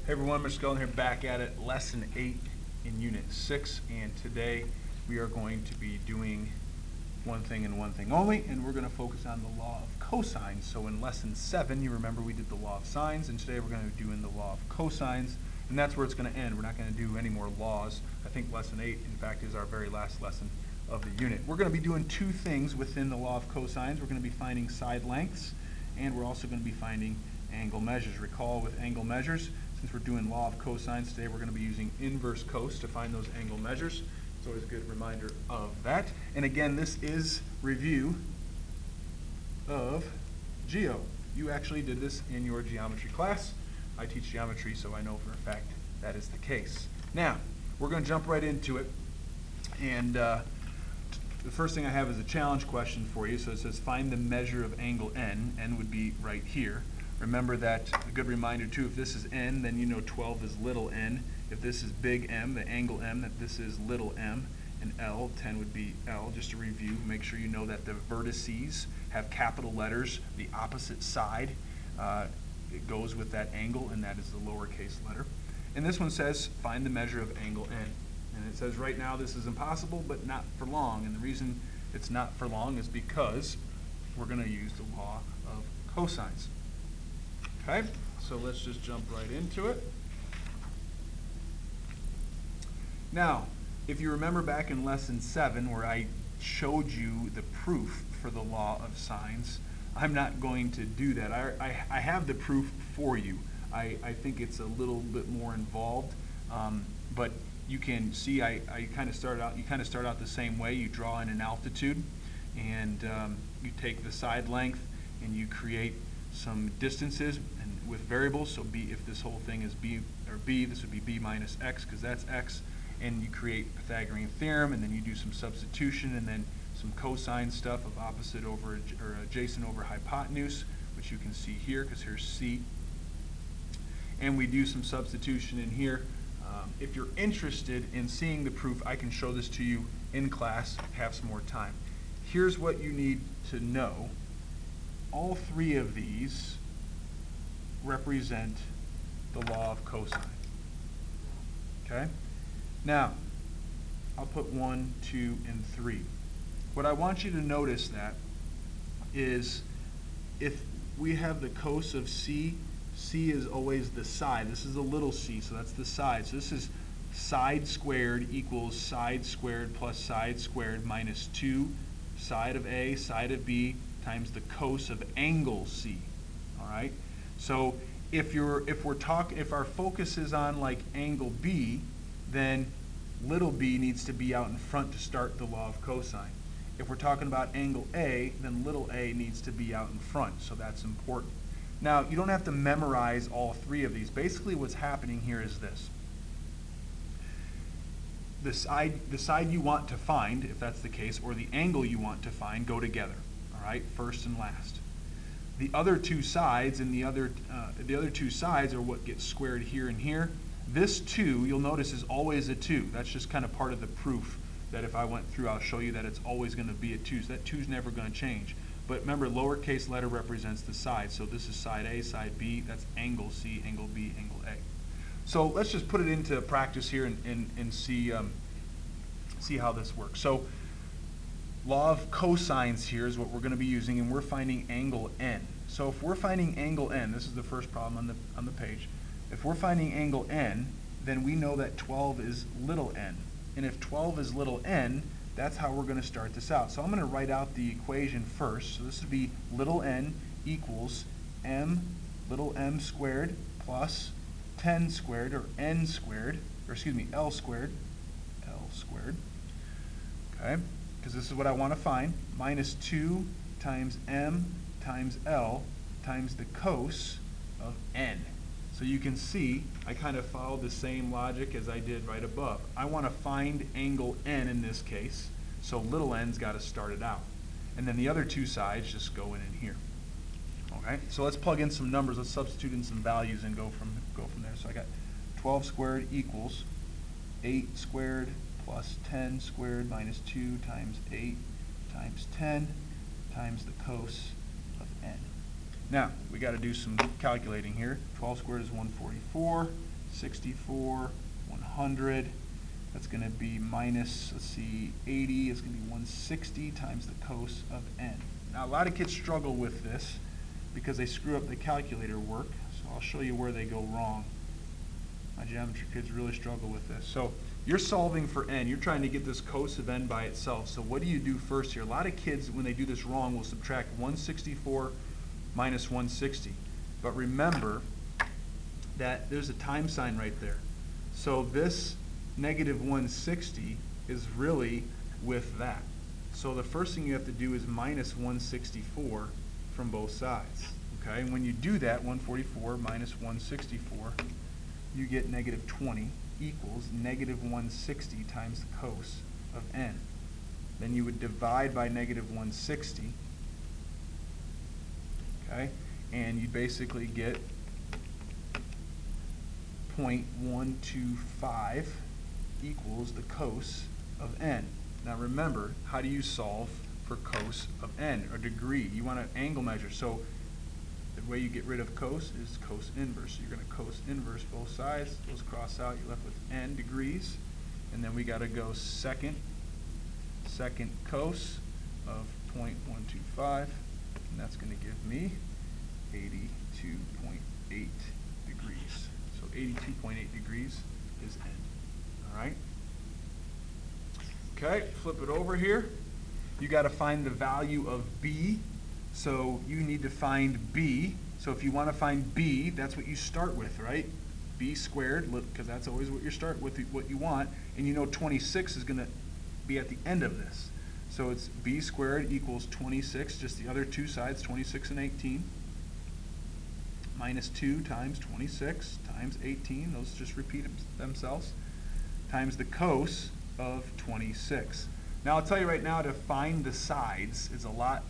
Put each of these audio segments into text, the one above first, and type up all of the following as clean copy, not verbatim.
Hey everyone, Mr. Scullin here, back at it, lesson 8 in unit 6, and today we are going to be doing one thing and one thing only, and we're going to focus on the law of cosines. So in lesson 7, you remember we did the law of sines, and today we're going to be doing the law of cosines, and that's where it's going to end. We're not going to do any more laws. I think lesson 8, in fact, is our very last lesson of the unit. We're going to be doing two things within the law of cosines. We're going to be finding side lengths, and we're also going to be finding angle measures. Recall with angle measures, since we're doing law of cosines today, we're going to be using inverse cos to find those angle measures. It's always a good reminder of that. And again, this is review of geo. You actually did this in your geometry class. I teach geometry, so I know for a fact that is the case. Now, we're going to jump right into it. And the first thing I have is a challenge question for you. So it says find the measure of angle n. N would be right here. Remember that, a good reminder too, if this is n, then you know 12 is little n. If this is big M, the angle M, that this is little m. And L, 10 would be L. Just to review, make sure you know that the vertices have capital letters. The opposite side, it goes with that angle, and that is the lowercase letter. And this one says find the measure of angle n. And it says right now this is impossible, but not for long. And the reason it's not for long is because we're going to use the law of cosines. Okay, so let's just jump right into it. Now, if you remember back in lesson 7 where I showed you the proof for the law of sines, I'm not going to do that. I have the proof for you. I think it's a little bit more involved, but you can see I kind of start out the same way. You draw in an altitude, and you take the side length and you create some distances and with variables. So b, if this whole thing is b or b, this would be b minus x because that's x, and you create Pythagorean theorem, and then you do some substitution and then some cosine stuff of opposite over or adjacent over hypotenuse, which you can see here because here's c, and we do some substitution in here. If you're interested in seeing the proof, I can show this to you in class, have some more time. Here's what you need to know. All three of these represent the law of cosine. Okay? Now, I'll put 1, 2, and 3. What I want you to notice that is if we have the cos of c, c is always the side. This is a little c, so that's the side. So this is side squared equals side squared plus side squared minus 2 side of A, side of B, times the cos of angle C. All right? So if our focus is on like angle B, then little b needs to be out in front to start the law of cosine. If we're talking about angle A, then little a needs to be out in front, so that's important. Now, you don't have to memorize all three of these. Basically what's happening here is this. The side you want to find, if that's the case, or the angle you want to find, go together. All right, first and last. The other two sides and the other two sides are what gets squared here and here. This 2, you'll notice, is always a 2. That's just kind of part of the proof that if I went through, I'll show you that it's always going to be a 2. So that 2 is never going to change. But remember, lowercase letter represents the side. So this is side A, side B. That's angle C, angle B, angle A. So let's just put it into practice here and see how this works. So law of cosines here is what we're going to be using, and we're finding angle n. So if we're finding angle n, this is the first problem on the page. If we're finding angle n, then we know that 12 is little n. And if 12 is little n, that's how we're going to start this out. So I'm going to write out the equation first. So this would be little n equals little m squared plus 10 squared, or n squared, or excuse me, L squared, okay, because this is what I want to find, minus 2 times m times L times the cos of n. So you can see I kind of followed the same logic as I did right above. I want to find angle n in this case, so little n's got to start it out. And then the other two sides just go in here. Okay, so let's plug in some numbers. Let's substitute in some values and go from there. So I got 12 squared equals 8 squared plus 10 squared minus 2 times 8 times 10 times the cos Now, we got to do some calculating here. 12 squared is 144. 64, 100. That's going to be minus, let's see, 80 is going to be 160 times the cos of n. Now, a lot of kids struggle with this because they screw up the calculator work. So I'll show you where they go wrong. My geometry kids really struggle with this. So you're solving for n. You're trying to get this cos of n by itself. So what do you do first here? A lot of kids, when they do this wrong, will subtract 164 minus 160. But remember that there's a time sign right there. So this negative 160 is really with that. So the first thing you have to do is minus 164 from both sides. Okay, and when you do that, 144 minus 164, you get negative 20 equals negative 160 times the cos of n. Then you would divide by negative 160, okay, and you basically get 0.125 equals the cos of n. Now remember, how do you solve for cos of n, or degree? You want an angle measure. So the way you get rid of cos is cos inverse. So you're going to cos inverse both sides. Those cross out. You're left with n degrees. And then we got to go second cos of 0.125. And that's going to give me 82.8 degrees. So 82.8 degrees is n. All right? Okay, flip it over here. You got to find the value of b. So you need to find b. So if you want to find b, that's what you start with, right? B squared, because that's always what you start with, what you want. And you know 26 is going to be at the end of this. So it's b squared equals 26, just the other two sides, 26 and 18. Minus 2 times 26 times 18, those just repeat themselves, times the cos of 26. Now I'll tell you right now, to find the sides is a lot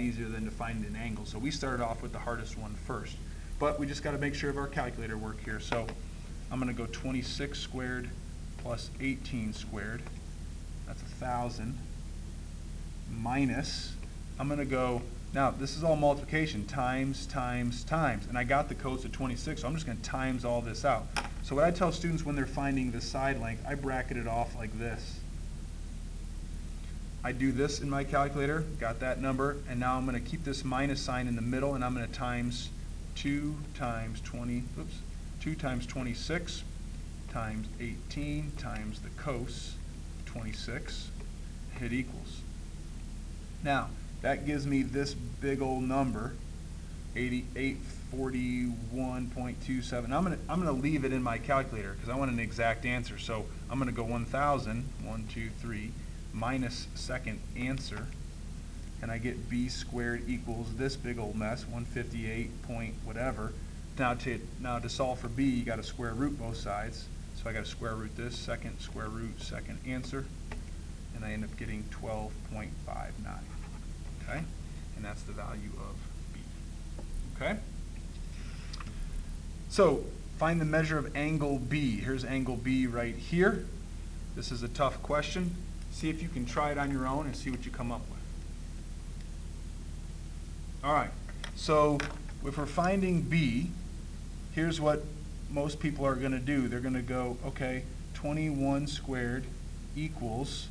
easier than to find an angle. So we started off with the hardest one first. But we just got to make sure of our calculator work here. So I'm going to go 26 squared plus 18 squared. That's 1,000. Minus, I'm going to go, now this is all multiplication, times, times, times. And I got the cos of 26, so I'm just going to times all this out. So what I tell students when they're finding the side length, I bracket it off like this. I do this in my calculator, got that number, and now I'm going to keep this minus sign in the middle, and I'm going to times 2 times 26 times 18 times the cos 26, hit equals. Now, that gives me this big old number, 8841.27. I'm gonna leave it in my calculator because I want an exact answer. So I'm gonna go 1,000, 1, 2, 3, minus second answer, and I get b squared equals this big old mess, 158 point whatever. Now to solve for b, you got to square root both sides. So I got to square root this, second square root second answer, and I end up getting 12.59. Okay, and that's the value of b. Okay. So find the measure of angle b. Here's angle b right here. This is a tough question. See if you can try it on your own and see what you come up with. All right, so if we're finding b, here's what most people are going to do. They're going to go, okay, 21 squared equals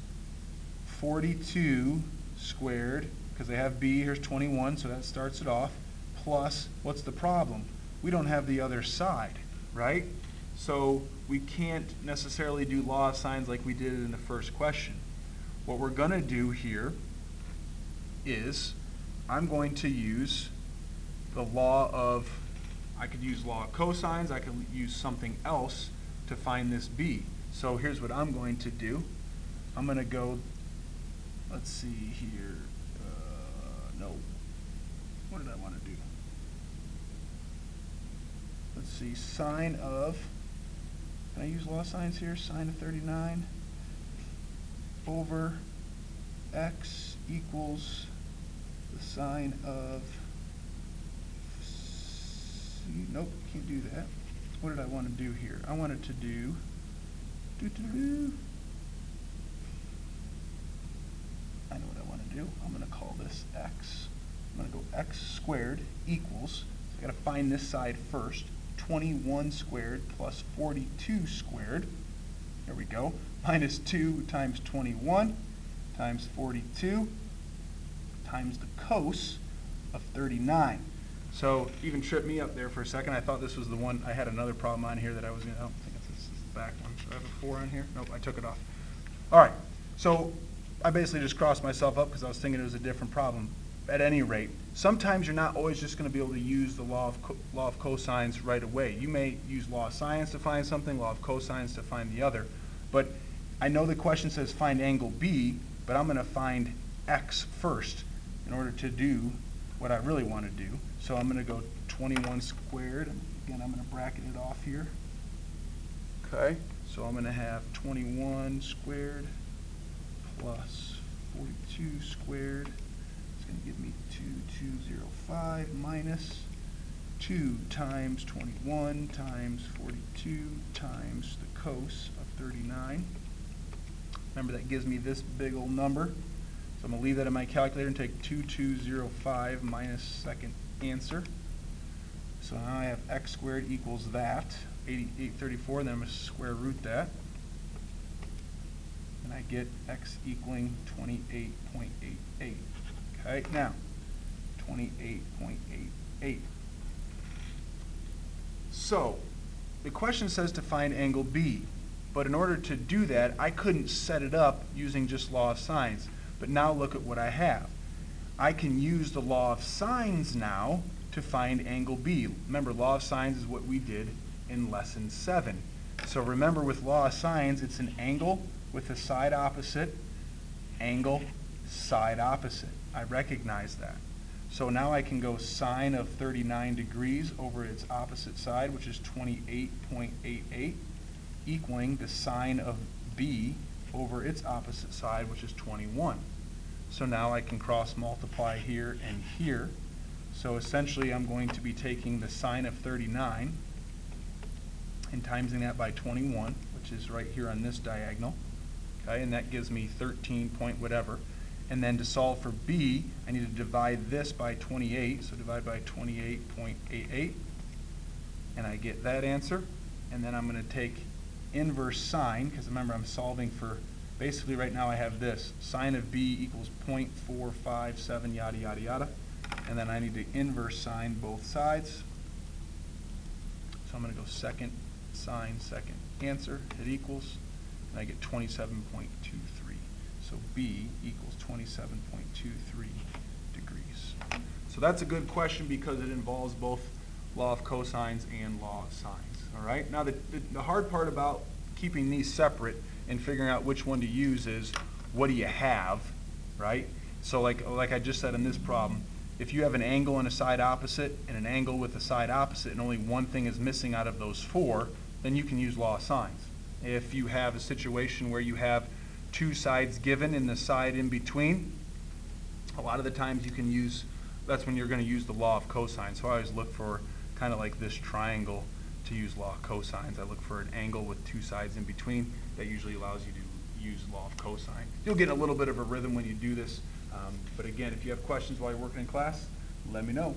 42 squared, because they have b, here's 21, so that starts it off, plus, what's the problem? We don't have the other side, right? So we can't necessarily do law of sines like we did in the first question. What we're going to do here is I'm going to use the law of, I could use law of cosines, I could use something else to find this b. So here's what I'm going to do. I'm going to go, let's see here, no, what did I want to do? Let's see, sine of, can I use law of sines here? Sine of 39 over x equals the sine of, nope, can't do that. What did I want to do here? I wanted to do, I know what I want to do. I'm going to call this x. I'm going to go x squared equals, so I got to find this side first, 21 squared plus 42 squared. There we go. Minus 2 times 21 times 42 times the cos of 39. So even tripped me up there for a second. I thought this was the one. I had another problem on here that I was going to, I don't think this is the back one. Should I have a 4 on here? Nope, I took it off. All right, so I basically just crossed myself up because I was thinking it was a different problem. At any rate, sometimes you're not always just going to be able to use the law of cosines right away. You may use law of sines to find something, law of cosines to find the other. But I know the question says find angle B, but I'm going to find x first in order to do what I really want to do. So I'm going to go 21 squared. Again, I'm going to bracket it off here. Okay, so I'm going to have 21 squared plus 42 squared. It's going to give me 2205 minus 2 times 21 times 42 times the cos of 39. Remember, that gives me this big old number. So I'm going to leave that in my calculator and take 2205 minus second answer. So now I have x squared equals that, 834, and then I'm going to square root that. And I get x equaling 28.88. Okay, now 28.88. So the question says to find angle B, but in order to do that, I couldn't set it up using just law of sines. But now look at what I have. I can use the law of sines now to find angle B. Remember, law of sines is what we did in lesson 7. So remember, with law of sines, it's an angle with a side opposite, angle, side opposite. I recognize that. So now I can go sine of 39 degrees over its opposite side, which is 28.88, equaling the sine of B over its opposite side, which is 21. So now I can cross multiply here and here. So essentially I'm going to be taking the sine of 39 and timesing that by 21, which is right here on this diagonal. Okay, and that gives me 13 point whatever. And then to solve for B, I need to divide this by 28, so divide by 28.88, and I get that answer. And then I'm going to take inverse sine, because remember I'm solving for, basically right now I have this, sine of B equals 0.457, yada, yada, yada. And then I need to inverse sine both sides. So I'm going to go second sine, second answer, it equals, and I get 27.23. So B equals 27.23 degrees. So that's a good question because it involves both law of cosines and law of sines. All right. Now the hard part about keeping these separate and figuring out which one to use is, what do you have, right? So like I just said in this problem, if you have an angle and a side opposite and an angle with a side opposite and only one thing is missing out of those 4, then you can use law of sines. If you have a situation where you have 2 sides given and the side in between, a lot of the times you can use, that's when you're going to use the law of cosines. So I always look for kind of like this triangle to use law of cosines. I look for an angle with 2 sides in between. That usually allows you to use law of cosine. You'll get a little bit of a rhythm when you do this, but again, if you have questions while you're working in class, let me know.